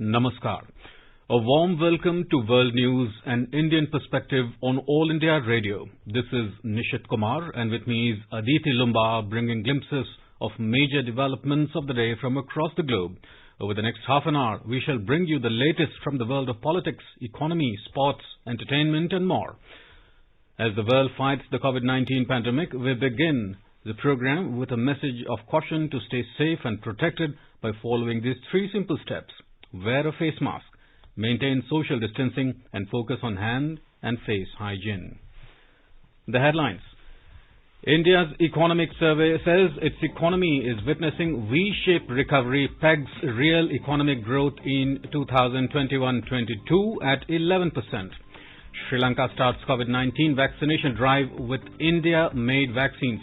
Namaskar. A warm welcome to World News and Indian Perspective on All India Radio. This is Nishit Kumar and with me is Aditi Lumba bringing glimpses of major developments of the day from across the globe. Over the next half an hour, we shall bring you the latest from the world of politics, economy, sports, entertainment and more. As the world fights the COVID-19 pandemic, we begin the program with a message of caution to stay safe and protected by following these three simple steps. Wear a face mask, maintain social distancing and focus on hand and face hygiene. The headlines. India's economic survey says its economy is witnessing V-shaped recovery, pegs real economic growth in 2021-22 at 11%. Sri Lanka starts COVID-19 vaccination drive with India-made vaccines.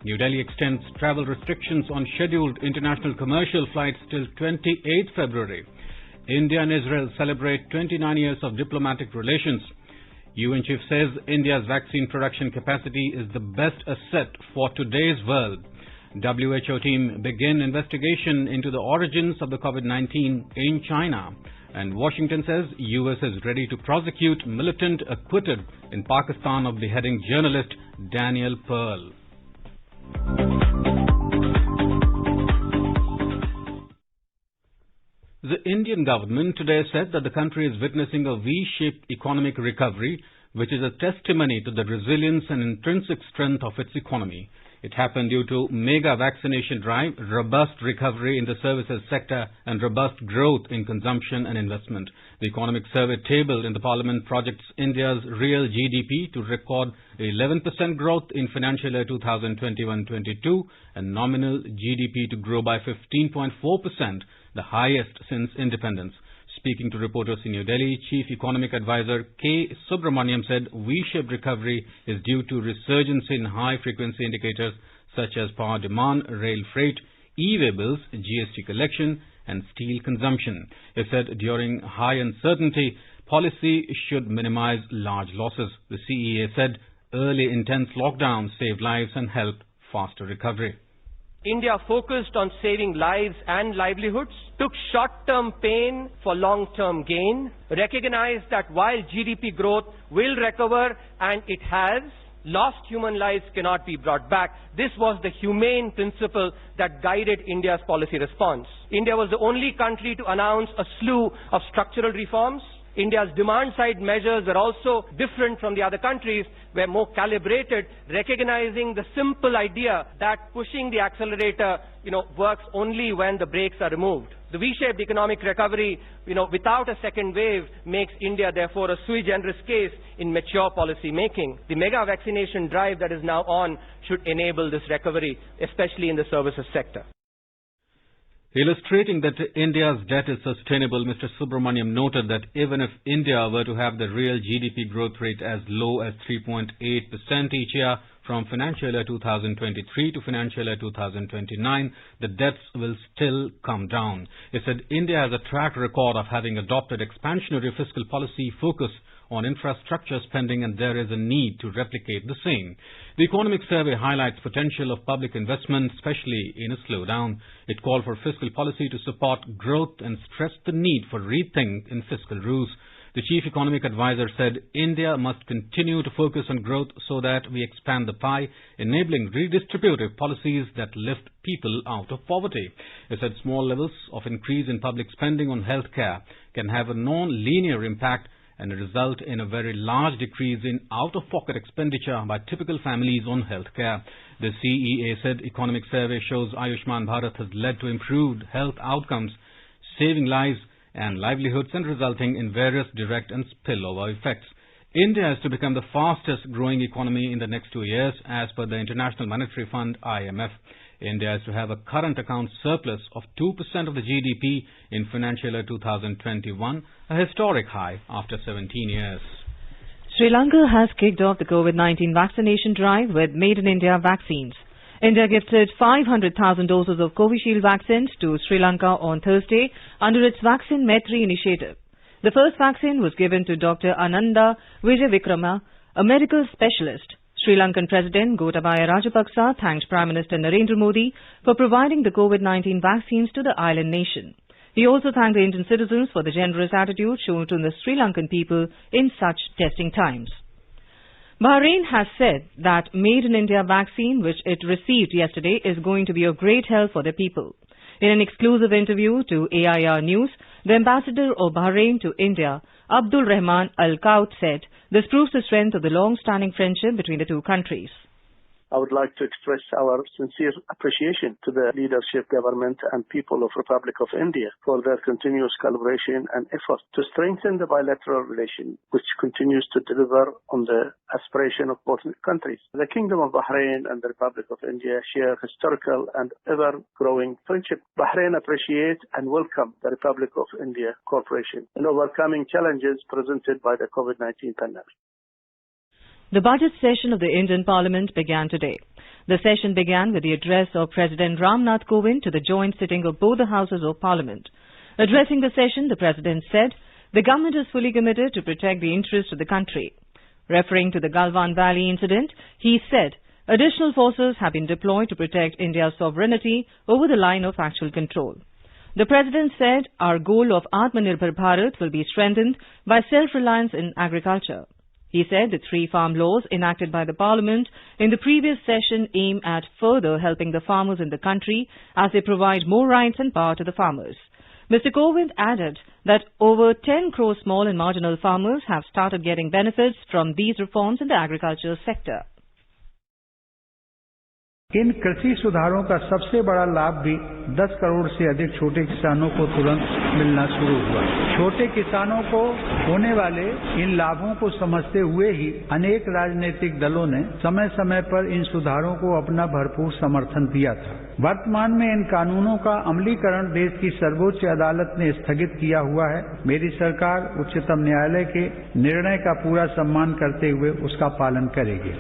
New Delhi extends travel restrictions on scheduled international commercial flights till 28 February. India and Israel celebrate 29 years of diplomatic relations. UN chief says India's vaccine production capacity is the best asset for today's world. WHO team begin investigation into the origins of the COVID-19 in China. And Washington says US is ready to prosecute militant acquitted in Pakistan of beheading journalist Daniel Pearl. The Indian government today said that the country is witnessing a V-shaped economic recovery, which is a testimony to the resilience and intrinsic strength of its economy. It happened due to mega vaccination drive, robust recovery in the services sector and robust growth in consumption and investment. The economic survey tabled in the Parliament projects India's real GDP to record 11% growth in financial year 2021-22 and nominal GDP to grow by 15.4%, the highest since independence. Speaking to reporters in New Delhi, Chief Economic Advisor K. Subramaniam said V-shaped recovery is due to resurgence in high-frequency indicators such as power demand, rail freight, e-way bills, GST collection and steel consumption. He said during high uncertainty, policy should minimize large losses. The CEA said early intense lockdowns saved lives and helped faster recovery. India focused on saving lives and livelihoods, took short-term pain for long-term gain, recognized that while GDP growth will recover, and it has, lost human lives cannot be brought back. This was the humane principle that guided India's policy response. India was the only country to announce a slew of structural reforms. India's demand-side measures are also different from the other countries, were more calibrated, recognizing the simple idea that pushing the accelerator, works only when the brakes are removed. The V-shaped economic recovery, without a second wave makes India therefore a sui generis case in mature policy making. The mega vaccination drive that is now on should enable this recovery, especially in the services sector. Illustrating that India's debt is sustainable, Mr. Subramaniam noted that even if India were to have the real GDP growth rate as low as 3.8% each year from financial year 2023 to financial year 2029, the debts will still come down. He said India has a track record of having adopted expansionary fiscal policy focus on infrastructure spending and there is a need to replicate the same. The economic survey highlights potential of public investment, especially in a slowdown. It called for fiscal policy to support growth and stressed the need for rethink in fiscal rules. The chief economic advisor said India must continue to focus on growth so that we expand the pie, enabling redistributive policies that lift people out of poverty. He said small levels of increase in public spending on healthcare can have a non-linear impact and result in a very large decrease in out-of-pocket expenditure by typical families on healthcare. The CEA said economic survey shows Ayushman Bharat has led to improved health outcomes, saving lives and livelihoods and resulting in various direct and spillover effects. India is to become the fastest growing economy in the next 2 years as per the International Monetary Fund IMF. India is to have a current account surplus of 2% of the GDP in financial year 2021, a historic high after 17 years. Sri Lanka has kicked off the COVID-19 vaccination drive with Made in India vaccines. India gifted 500,000 doses of Covishield vaccines to Sri Lanka on Thursday under its Vaccine Maitri initiative. The first vaccine was given to Dr. Ananda Vijayavikrama, a medical specialist. Sri Lankan President Gotabaya Rajapaksa thanked Prime Minister Narendra Modi for providing the COVID-19 vaccines to the island nation. He also thanked the Indian citizens for the generous attitude shown to the Sri Lankan people in such testing times. Bahrain has said that Made in India vaccine which it received yesterday is going to be of great help for the people. In an exclusive interview to AIR News, the ambassador of Bahrain to India, Abdul Rahman Al Kaut, said this proves the strength of the long-standing friendship between the two countries. I would like to express our sincere appreciation to the leadership, government and people of Republic of India for their continuous collaboration and effort to strengthen the bilateral relation, which continues to deliver on the aspiration of both countries. The Kingdom of Bahrain and the Republic of India share historical and ever-growing friendship. Bahrain appreciates and welcomes the Republic of India cooperation in overcoming challenges presented by the COVID-19 pandemic. The budget session of the Indian Parliament began today. The session began with the address of President Ramnath Kovind to the joint sitting of both the houses of Parliament. Addressing the session, the President said, the government is fully committed to protect the interests of the country. Referring to the Galwan Valley incident, he said, additional forces have been deployed to protect India's sovereignty over the line of actual control. The President said, our goal of Atmanirbhar Bharat will be strengthened by self-reliance in agriculture. He said the 3 farm laws enacted by the Parliament in the previous session aim at further helping the farmers in the country as they provide more rights and power to the farmers. Mr. Kovind added that over 10 crore small and marginal farmers have started getting benefits from these reforms in the agriculture sector. इन कृषि सुधारों का सबसे बड़ा लाभ भी 10 करोड़ से अधिक छोटे किसानों को तुरंत मिलना शुरू हुआ। छोटे किसानों को होने वाले इन लाभों को समझते हुए ही अनेक राजनीतिक दलों ने समय समय पर इन सुधारों को अपना भरपूर समर्थन दिया था। वर्तमान में इन कानूनों का अमलीकरण देश की सर्वोच्च अदालत ने स्थगित किया हुआ है। मेरी सरकार उच्चतम न्यायालय के निर्णय का पूरा सम्मान करते हुए उसका पालन करेगी।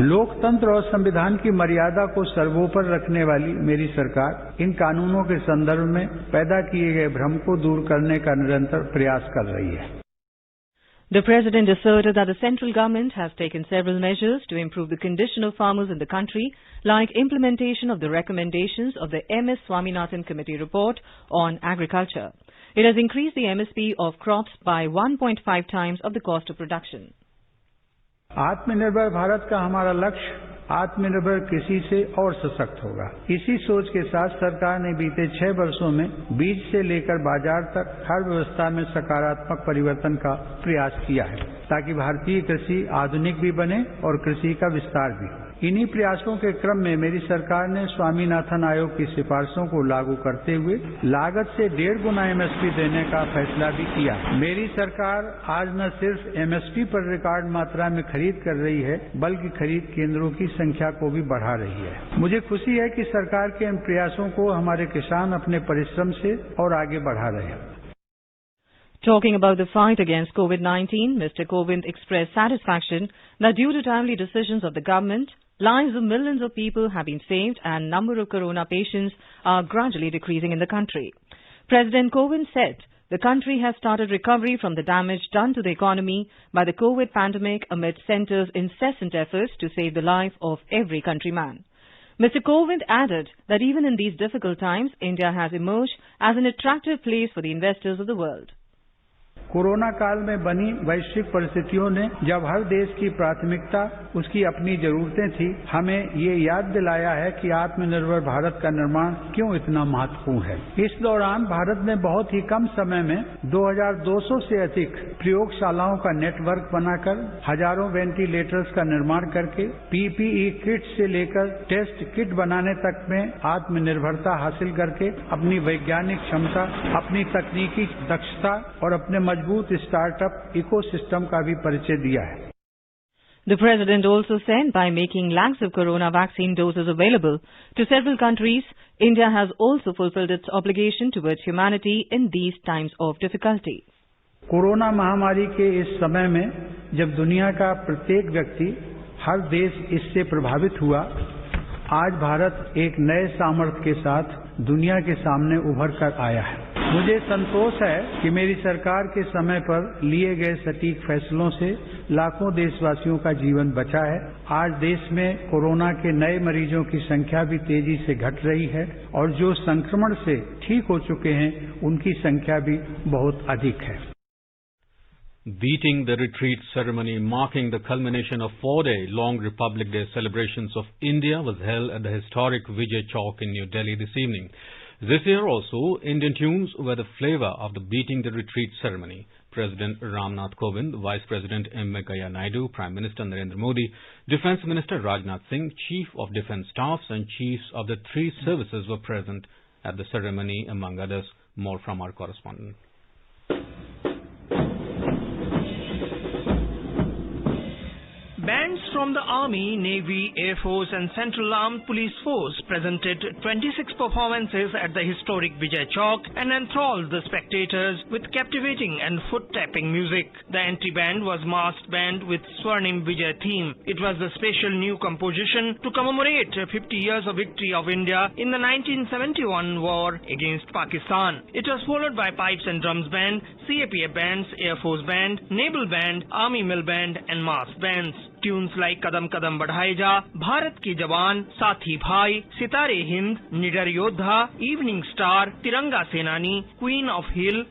लोकतंत्र और संविधान की मर्यादा को सर्वोपरि रखने वाली मेरी सरकार इन कानूनों के संदर्भ में पैदा किए गए भ्रम को दूर करने का निरंतर प्रयास कर रही है। The President asserted that the central government has taken several measures to improve the condition of farmers in the country, like implementation of the recommendations of the MS Swaminathan Committee report on agriculture. It has increased the MSP of crops by 1.5 times of the cost of production. आत्मनिर्भर भारत का हमारा लक्ष्य आत्मनिर्भर कृषि से और सशक्त होगा। इसी सोच के साथ सरकार ने बीते 6 वर्षों में बीज से लेकर बाजार तक हर व्यवस्था में सकारात्मक परिवर्तन का प्रयास किया है, ताकि भारतीय कृषि आधुनिक भी बने और कृषि का विस्तार भी हो। इन्हीं प्रयासों के क्रम में मेरी सरकार ने स्वामीनाथन आयोग की सिफारिशों को लागू करते हुए लागत से 1.5 गुना एमएसपी देने का फैसला भी किया। मेरी सरकार आज न सिर्फ एमएसपी पर रिकॉर्ड मात्रा में खरीद कर रही है, बल्कि खरीद केंद्रों की संख्या को भी बढ़ा रही है। मुझे खुशी है कि सरकार के इन प्रयासों को हमारे किसान अपने परिश्रम से और आगे बढ़ा रहे हैं। Talking about the fight against COVID-19, Mr. Kovind expressed satisfaction that due to timely decisions of the government, lives of millions of people have been saved and number of corona patients are gradually decreasing in the country. President Kovind said the country has started recovery from the damage done to the economy by the COVID pandemic amid centre's incessant efforts to save the life of every countryman. Mr. Kovind added that even in these difficult times, India has emerged as an attractive place for the investors of the world. Corona काल में बनी वैश्विक परिस्थितियों ने जब हर देश की प्राथमिकता उसकी अपनी जरूरतें थी, हमें ये याद दिलाया है कि आत्मनिर्भर भारत का निर्माण क्यों इतना महत्वपूर्ण है। इस दौरान भारत ने बहुत ही कम समय में 2200 से अधिक प्रयोगशालाओं का नेटवर्क बनाकर हजारों वेंटिलेटर्स का निर्माण करके पीपीई किट से लेकर टेस्ट किट बनाने तक में आत्मनिर्भरता हासिल करके अपनी वैज्ञानिक क्षमता, अपनी तकनीकी दक्षता और अपने मजबूत स्टार्टअप इकोसिस्टम का भी परिचय दिया है। The President also said by making lakhs of corona vaccine doses available to several countries, India has also fulfilled its obligation towards humanity in these times of difficulty. Corona महामारी के इस समय में जब दुनिया का प्रत्येक व्यक्ति, हर देश इससे प्रभावित हुआ, आज भारत एक नए सामर्थ्य के साथ दुनिया के सामने उभर कर आया है। मुझे संतोष है कि मेरी सरकार के समय पर लिए गए सटीक फैसलों से लाखों देशवासियों का जीवन बचा है। आज देश में कोरोना के नए मरीजों की संख्या भी तेजी से घट रही है और जो संक्रमण से ठीक हो चुके हैं उनकी संख्या भी बहुत अधिक है। Beating the retreat ceremony marking the culmination of 4-day-long Republic Day celebrations of India was held at the historic Vijay Chowk in New Delhi this evening. This year also, Indian tunes were the flavor of the Beating the Retreat ceremony. President Ramnath Kovind, Vice President M. Venkaiah Naidu, Prime Minister Narendra Modi, Defence Minister Rajnath Singh, Chief of Defence Staffs and Chiefs of the three services were present at the ceremony, among others. More from our correspondent. Bands from the Army, Navy, Air Force and Central Armed Police Force presented 26 performances at the historic Vijay Chowk and enthralled the spectators with captivating and foot-tapping music. The entry band was Masked Band with Swarnim Vijay theme. It was the special new composition to commemorate 50 years of victory of India in the 1971 war against Pakistan. It was followed by Pipes and Drums Band, CAPF Bands, Air Force Band, Naval Band, Army Mill Band and Masked Bands. Tunes like Kadam Kadam Badhaye Ja, Bharat Ki Jawan, Saathi Bhai, Sitare Hind, Nidar Yodha, Evening Star, Tiranga Senani, Queen of Hill,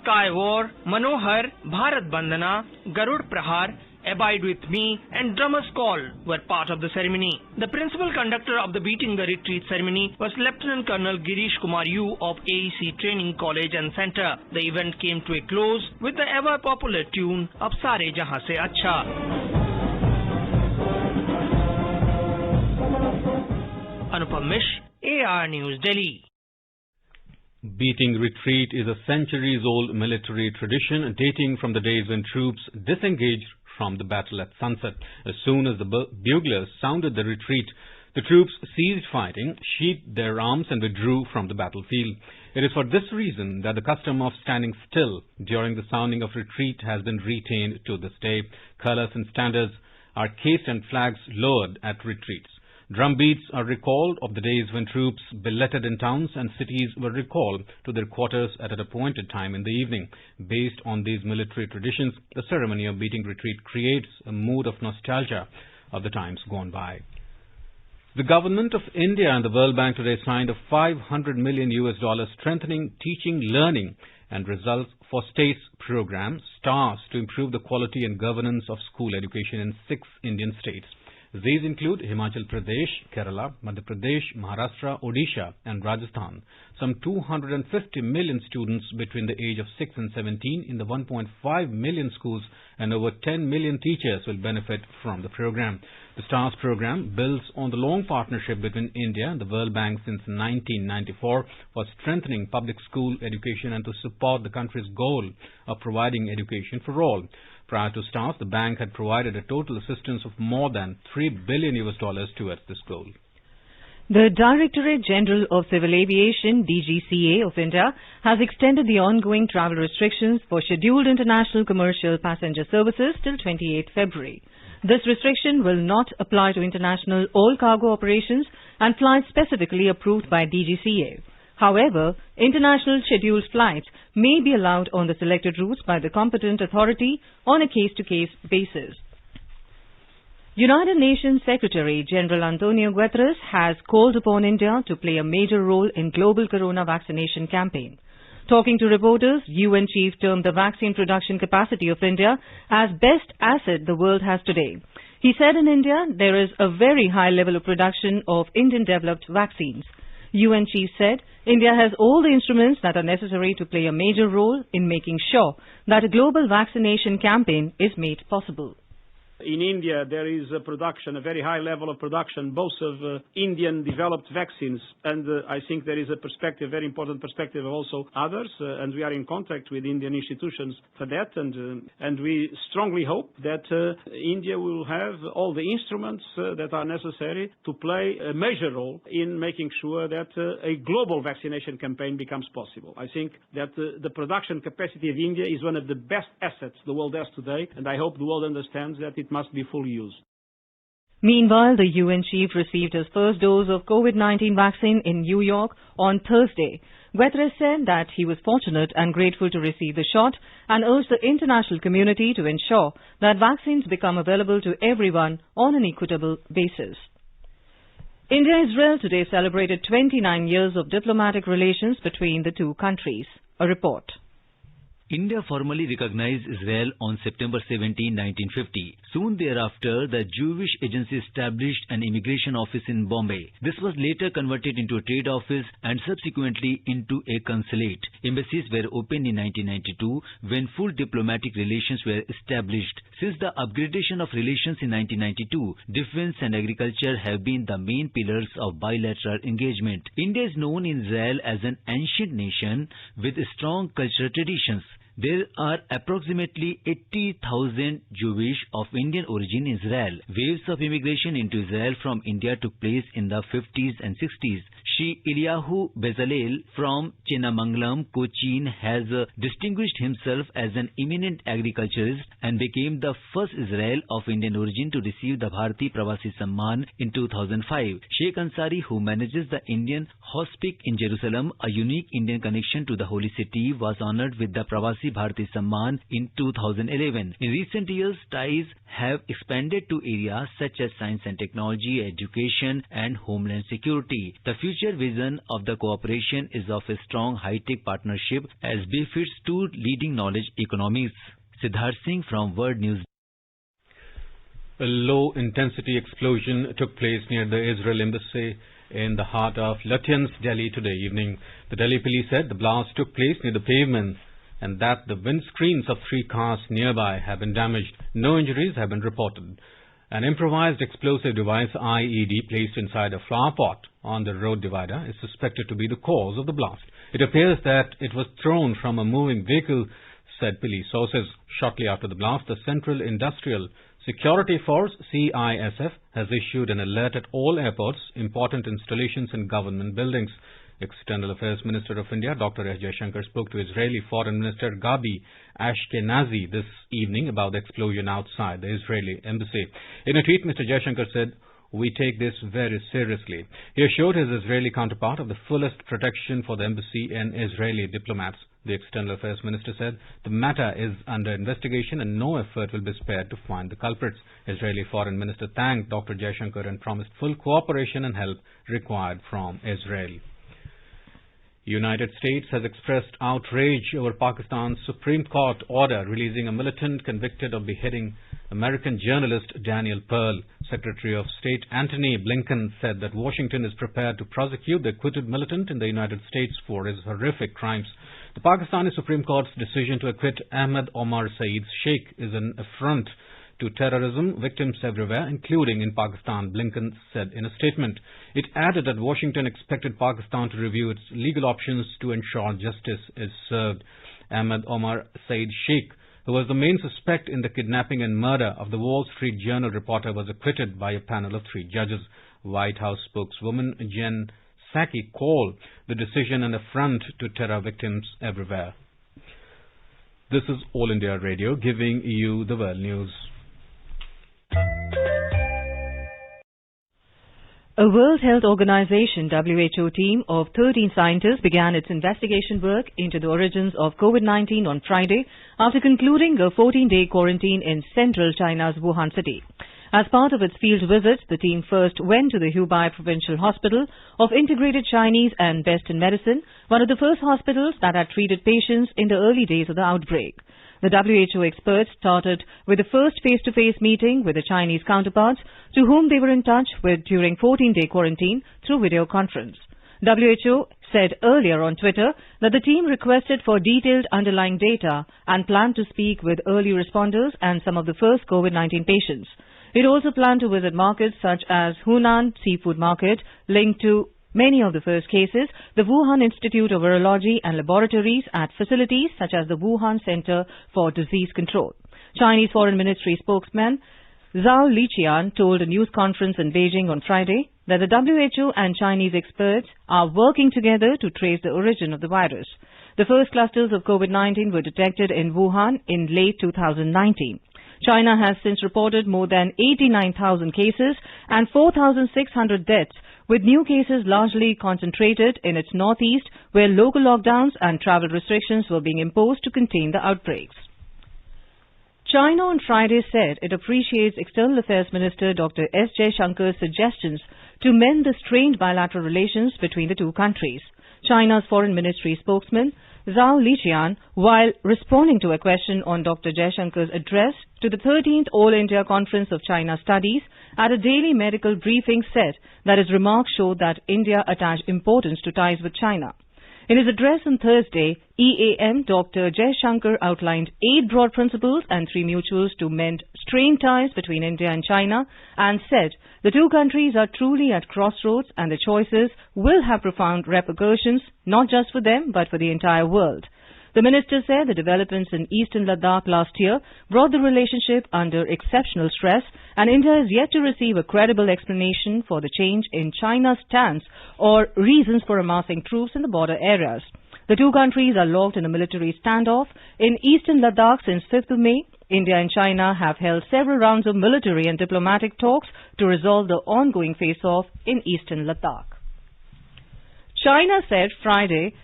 Sky War, Manohar, Bharat Bandhana, Garud Prahar, Abide With Me and Drummer's Call were part of the ceremony. The principal conductor of the Beating the Retreat ceremony was Lieutenant Colonel Girish Kumar Yu of AEC Training College and Center. The event came to a close with the ever popular tune Ab Sare Jahan Se Acha. Anupam Mish, AR News, Delhi. Beating retreat is a centuries-old military tradition dating from the days when troops disengaged from the battle at sunset. As soon as the buglers sounded the retreat, the troops ceased fighting, sheathed their arms and withdrew from the battlefield. It is for this reason that the custom of standing still during the sounding of retreat has been retained to this day. Colours and standards are cased and flags lowered at retreats. Drum beats are recalled of the days when troops billeted in towns and cities were recalled to their quarters at an appointed time in the evening. Based on these military traditions, the ceremony of beating retreat creates a mood of nostalgia of the times gone by. The government of India and the World Bank today signed a $500 million strengthening teaching, learning and results for states program, STARS, to improve the quality and governance of school education in 6 Indian states. These include Himachal Pradesh, Kerala, Madhya Pradesh, Maharashtra, Odisha and Rajasthan. Some 250 million students between the age of 6 and 17 in the 1.5 million schools and over 10 million teachers will benefit from the program. The STARS program builds on the long partnership between India and the World Bank since 1994 for strengthening public school education and to support the country's goal of providing education for all. Prior to STARS, the bank had provided a total assistance of more than $3 billion towards this goal. The Directorate General of Civil Aviation, DGCA of India, has extended the ongoing travel restrictions for scheduled international commercial passenger services till 28 February. This restriction will not apply to international all-cargo operations and flights specifically approved by DGCA. However, international scheduled flights may be allowed on the selected routes by the competent authority on a case-to-case basis. United Nations Secretary General Antonio Guterres has called upon India to play a major role in global corona vaccination campaign. Talking to reporters, UN chief termed the vaccine production capacity of India as best asset the world has today. He said in India there is a very high level of production of Indian-developed vaccines. UN chief said India has all the instruments that are necessary to play a major role in making sure that a global vaccination campaign is made possible. In India, there is a production, a very high level of production, both of Indian-developed vaccines, and I think there is a perspective, very important perspective of also others, and we are in contact with Indian institutions for that, and we strongly hope that India will have all the instruments that are necessary to play a major role in making sure that a global vaccination campaign becomes possible. I think that the production capacity of India is one of the best assets the world has today, and I hope the world understands that it must be fully used. Meanwhile, the UN chief received his first dose of COVID-19 vaccine in New York on Thursday. Guterres said that he was fortunate and grateful to receive the shot and urged the international community to ensure that vaccines become available to everyone on an equitable basis. India-Israel today celebrated 29 years of diplomatic relations between the two countries. A report. India formally recognized Israel on September 17, 1950. Soon thereafter, the Jewish Agency established an immigration office in Bombay. This was later converted into a trade office and subsequently into a consulate. Embassies were opened in 1992 when full diplomatic relations were established. Since the upgradation of relations in 1992, defense and agriculture have been the main pillars of bilateral engagement. India is known in Israel as an ancient nation with strong cultural traditions. There are approximately 80,000 Jewish of Indian origin in Israel. Waves of immigration into Israel from India took place in the 50s and 60s. Shri Eliyahu Bezalel from Chenamangalam, Cochin has distinguished himself as an eminent agriculturist and became the first Israel of Indian origin to receive the Bharati Pravasi Samman in 2005. Sheikh Ansari, who manages the Indian Hospice in Jerusalem, a unique Indian connection to the holy city, was honored with the Pravasi Bharati Samman in 2011. In recent years, ties have expanded to areas such as science and technology, education and homeland security. The future vision of the cooperation is of a strong high-tech partnership as befits two leading knowledge economies. Siddharth Singh from World News. A low-intensity explosion took place near the Israel embassy in the heart of Lutyens, Delhi today evening. The Delhi police said the blast took place near the pavement and that the windscreens of 3 cars nearby have been damaged. No injuries have been reported. An improvised explosive device, IED, placed inside a flower pot on the road divider is suspected to be the cause of the blast. It appears that it was thrown from a moving vehicle, said police sources. Shortly after the blast, the Central Industrial Security Force, CISF, has issued an alert at all airports, important installations and government buildings. External Affairs Minister of India, Dr. S. Jaishankar, spoke to Israeli Foreign Minister Gabi Ashkenazi this evening about the explosion outside the Israeli embassy. In a tweet, Mr. Jaishankar said, "We take this very seriously." He assured his Israeli counterpart of the fullest protection for the embassy and Israeli diplomats. The External Affairs Minister said the matter is under investigation and no effort will be spared to find the culprits. Israeli Foreign Minister thanked Dr. Jaishankar and promised full cooperation and help required from Israel. United States has expressed outrage over Pakistan's Supreme Court order releasing a militant convicted of beheading American journalist Daniel Pearl. Secretary of State Antony Blinken said that Washington is prepared to prosecute the acquitted militant in the United States for his horrific crimes. The Pakistani Supreme Court's decision to acquit Ahmed Omar Saeed Sheikh is an affront to terrorism victims everywhere, including in Pakistan, Blinken said in a statement. It added that Washington expected Pakistan to review its legal options to ensure justice is served. Ahmed Omar Saeed Sheikh, who was the main suspect in the kidnapping and murder of the Wall Street Journal reporter, was acquitted by a panel of 3 judges. White House spokeswoman Jen Psaki called the decision an affront to terror victims everywhere. This is All India Radio giving you the world news. A World Health Organization WHO team of 13 scientists began its investigation work into the origins of COVID-19 on Friday after concluding a 14-day quarantine in central China's Wuhan city. As part of its field visit, the team first went to the Hubei Provincial Hospital of Integrated Chinese and Western Medicine, one of the first hospitals that had treated patients in the early days of the outbreak. The WHO experts started with the first face-to-face meeting with the Chinese counterparts, to whom they were in touch with during 14-day quarantine through video conference. WHO said earlier on Twitter that the team requested for detailed underlying data and planned to speak with early responders and some of the first COVID-19 patients. It also planned to visit markets such as Hunan Seafood Market, linked to many of the first cases, the Wuhan Institute of Virology and laboratories at facilities such as the Wuhan Center for Disease Control. Chinese Foreign Ministry spokesman Zhao Liqian told a news conference in Beijing on Friday that the WHO and Chinese experts are working together to trace the origin of the virus. The first clusters of COVID-19 were detected in Wuhan in late 2019. China has since reported more than 89,000 cases and 4,600 deaths, with new cases largely concentrated in its northeast, where local lockdowns and travel restrictions were being imposed to contain the outbreaks. China on Friday said it appreciates External Affairs Minister Dr. S. Jaishankar's suggestions to mend the strained bilateral relations between the two countries. China's Foreign Ministry spokesman Zhao Lijian, while responding to a question on Dr. Jaishankar's address to the 13th All India Conference of China Studies at a daily medical briefing, said that his remarks showed that India attached importance to ties with China. In his address on Thursday, EAM Dr. Jaishankar outlined 8 broad principles and 3 mutuals to mend strained ties between India and China, and said the two countries are truly at crossroads and the choices will have profound repercussions, not just for them but for the entire world. The minister said the developments in eastern Ladakh last year brought the relationship under exceptional stress, and India is yet to receive a credible explanation for the change in China's stance or reasons for amassing troops in the border areas. The two countries are locked in a military standoff in eastern Ladakh since 5th of May. India and China have held several rounds of military and diplomatic talks to resolve the ongoing face-off in eastern Ladakh. China said Friday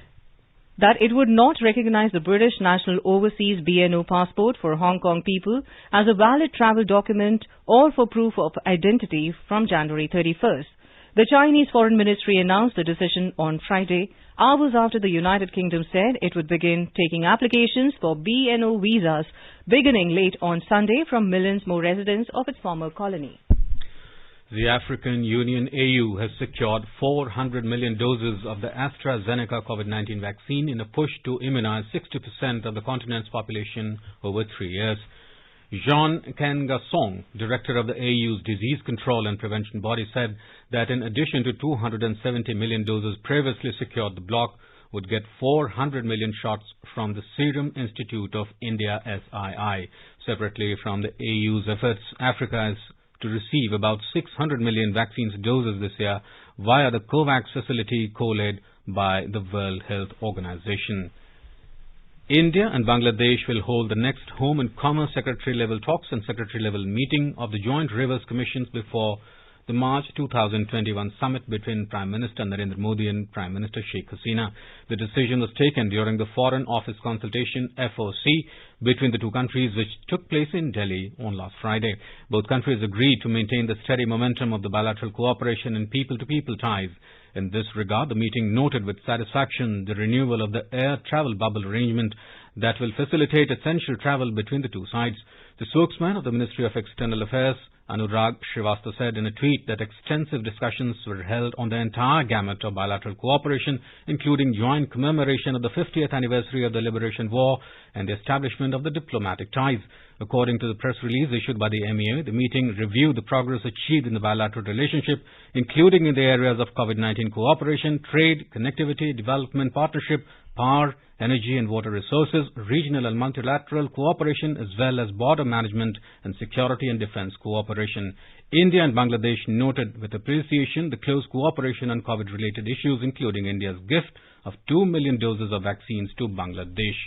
that it would not recognize the British National Overseas BNO passport for Hong Kong people as a valid travel document or for proof of identity from January 31st. The Chinese Foreign Ministry announced the decision on Friday, hours after the United Kingdom said it would begin taking applications for BNO visas beginning late on Sunday from millions more residents of its former colony. The African Union AU has secured 400 million doses of the AstraZeneca COVID-19 vaccine in a push to immunize 60% of the continent's population over 3 years. Jean Kengasong, director of the AU's Disease Control and Prevention body, said that in addition to 270 million doses previously secured, the bloc would get 400 million shots from the Serum Institute of India SII. Separately from the AU's efforts, Africa is to receive about 600 million vaccines doses this year via the COVAX facility co-led by the World Health Organization. India and Bangladesh will hold the next Home and Commerce Secretary-level talks and Secretary-level meeting of the Joint Rivers Commissions before the March 2021 summit between Prime Minister Narendra Modi and Prime Minister Sheikh Hasina. The decision was taken during the Foreign Office consultation FOC between the two countries, which took place in Delhi on last Friday. Both countries agreed to maintain the steady momentum of the bilateral cooperation and people-to-people ties. In this regard, the meeting noted with satisfaction the renewal of the air travel bubble arrangement that will facilitate essential travel between the two sides. The spokesman of the Ministry of External Affairs, Anurag Shrivastava, said in a tweet that extensive discussions were held on the entire gamut of bilateral cooperation, including joint commemoration of the 50th anniversary of the Liberation War and the establishment of the diplomatic ties. According to the press release issued by the MEA, the meeting reviewed the progress achieved in the bilateral relationship, including in the areas of COVID-19 cooperation, trade, connectivity, development partnership, power, energy and water resources, regional and multilateral cooperation, as well as border management and security and defense cooperation. India and Bangladesh noted with appreciation the close cooperation on COVID-related issues, including India's gift of 2 million doses of vaccines to Bangladesh.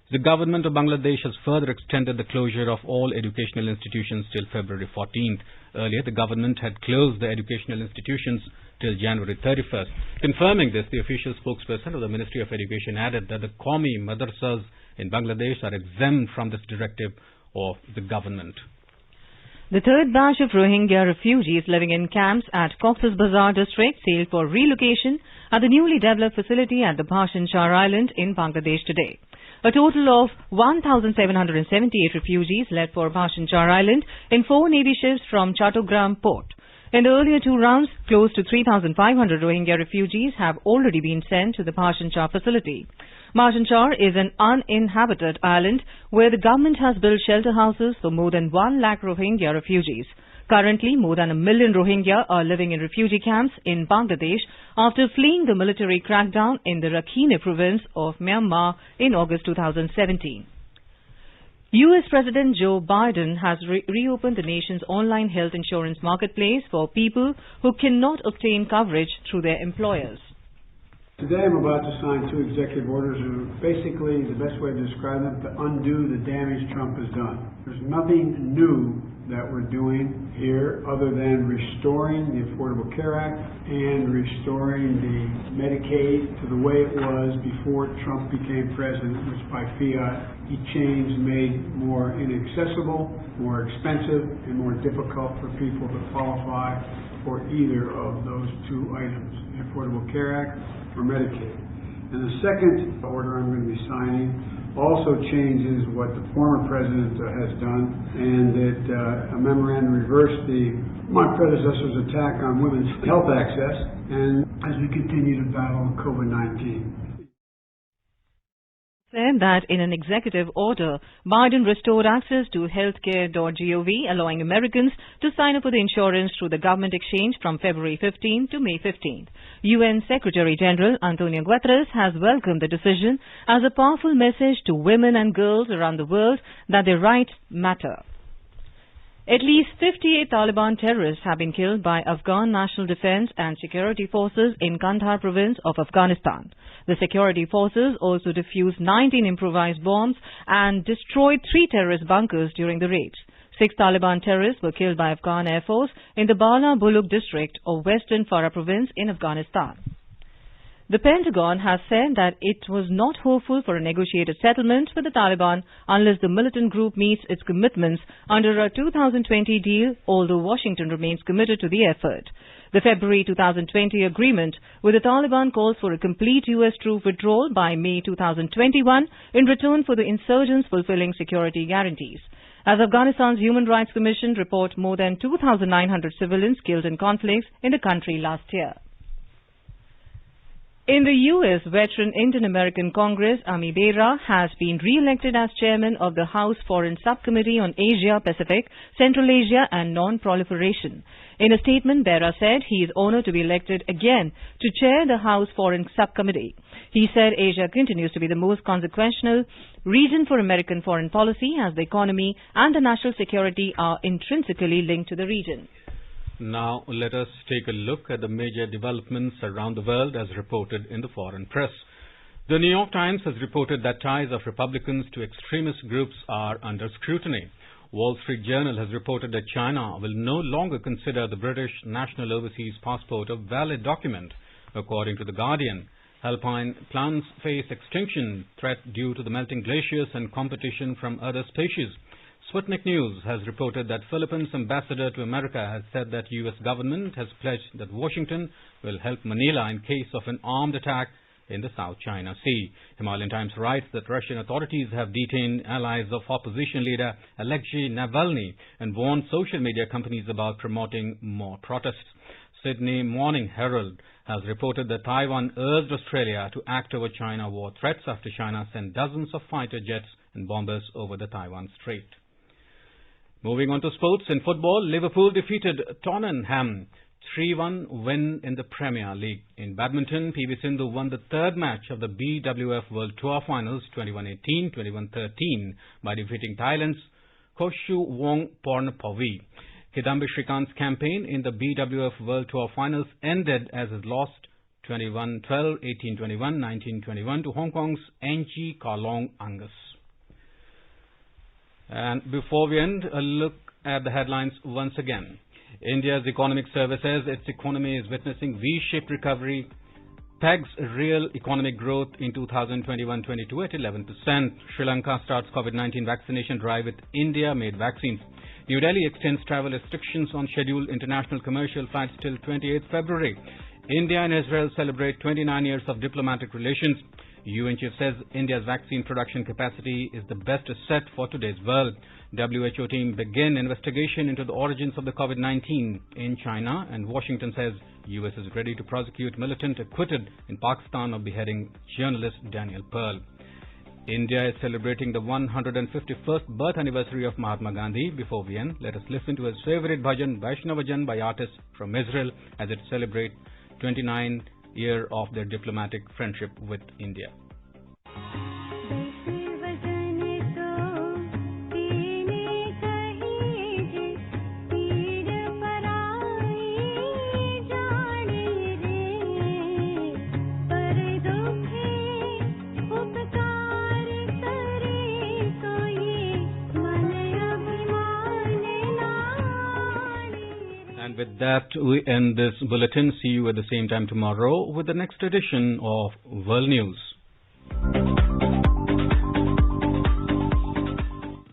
The government of Bangladesh has further extended the closure of all educational institutions till February 14th. Earlier, the government had closed the educational institutions till January 31st. Confirming this, the official spokesperson of the Ministry of Education added that the Qaumi madrasas in Bangladesh are exempt from this directive of the government. The third batch of Rohingya refugees living in camps at Cox's Bazar district sailed for relocation at the newly developed facility at the Bhashan Char Island in Bangladesh today. A total of 1,778 refugees left for Bhashan Char Island in 4 Navy ships from Chattogram port. In the earlier 2 rounds, close to 3,500 Rohingya refugees have already been sent to the Bhashan Char facility. Bhashan Char is an uninhabited island where the government has built shelter houses for more than 1 lakh Rohingya refugees. Currently, more than 1 million Rohingya are living in refugee camps in Bangladesh after fleeing the military crackdown in the Rakhine province of Myanmar in August 2017. US President Joe Biden has reopened the nation's online health insurance marketplace for people who cannot obtain coverage through their employers. Today I'm about to sign 2 executive orders that are basically, the best way to describe them, to undo the damage Trump has done. There's nothing new that we're doing here other than restoring the Affordable Care Act and restoring the Medicaid to the way it was before Trump became president, which by fiat he changed, made more inaccessible, more expensive, and more difficult for people to qualify for either of those 2 items, the Affordable Care Act or Medicaid. And the second order I'm going to be signing also changes what the former president has done, and it a memorandum reversed my predecessor's attack on women's health access, and as we continue to battle COVID-19. Said that in an executive order, Biden restored access to healthcare.gov, allowing Americans to sign up for the insurance through the government exchange from February 15 to May 15. UN Secretary General Antonio Guterres has welcomed the decision as a powerful message to women and girls around the world that their rights matter. At least 58 Taliban terrorists have been killed by Afghan National Defense and Security Forces in Kandahar province of Afghanistan. The security forces also defused 19 improvised bombs and destroyed 3 terrorist bunkers during the raids. 6 Taliban terrorists were killed by Afghan Air Force in the Bala Buluk district of Western Farah province in Afghanistan. The Pentagon has said that it was not hopeful for a negotiated settlement with the Taliban unless the militant group meets its commitments under a 2020 deal, although Washington remains committed to the effort. The February 2020 agreement with the Taliban calls for a complete U.S. troop withdrawal by May 2021 in return for the insurgents fulfilling security guarantees. As Afghanistan's Human Rights Commission report more than 2,900 civilians killed in conflicts in the country last year. In the U.S., veteran Indian American Congress Ami Bera has been re-elected as chairman of the House Foreign Subcommittee on Asia Pacific, Central Asia and Non-Proliferation. In a statement, Bera said he is honored to be elected again to chair the House Foreign Subcommittee. He said Asia continues to be the most consequential region for American foreign policy as the economy and the national security are intrinsically linked to the region. Now let us take a look at the major developments around the world as reported in the foreign press. The New York Times has reported that ties of Republicans to extremist groups are under scrutiny. Wall Street Journal has reported that China will no longer consider the British National Overseas Passport a valid document. According to The Guardian, alpine plants face extinction threat due to the melting glaciers and competition from other species. Sputnik News has reported that Philippines' ambassador to America has said that U.S. government has pledged that Washington will help Manila in case of an armed attack in the South China Sea. Himalayan Times writes that Russian authorities have detained allies of opposition leader Alexei Navalny and warned social media companies about promoting more protests. Sydney Morning Herald has reported that Taiwan urged Australia to act over China war threats after China sent dozens of fighter jets and bombers over the Taiwan Strait. Moving on to sports, in football, Liverpool defeated Tottenham 3-1 win in the Premier League. In badminton, PV Sindhu won the third match of the BWF World Tour Finals 21-18, 21-13 by defeating Thailand's Koshu Wong Pornpavi. Kidambi Shrikant's campaign in the BWF World Tour Finals ended as he lost 21-12, 18-21, 19-21 to Hong Kong's Enchi Kalong Angus. And before we end, a look at the headlines once again. India's economic service says its economy is witnessing V-shaped recovery, pegs real economic growth in 2021-22 at 11%. Sri Lanka starts COVID-19 vaccination drive with India made vaccines. New Delhi extends travel restrictions on scheduled international commercial flights till 28th February. India and Israel celebrate 29 years of diplomatic relations. UN chief says India's vaccine production capacity is the best set for today's world. WHO team begin investigation into the origins of the COVID-19 in China, and Washington says US is ready to prosecute militant acquitted in Pakistan of beheading journalist Daniel Pearl. India is celebrating the 151st birth anniversary of Mahatma Gandhi. Before we end, let us listen to his favorite bhajan, Vaishnavajan, by artists from Israel as it celebrates 29 year of their diplomatic friendship with India. पर And with that, we end this bulletin. See you at the same time tomorrow with the next edition of World News.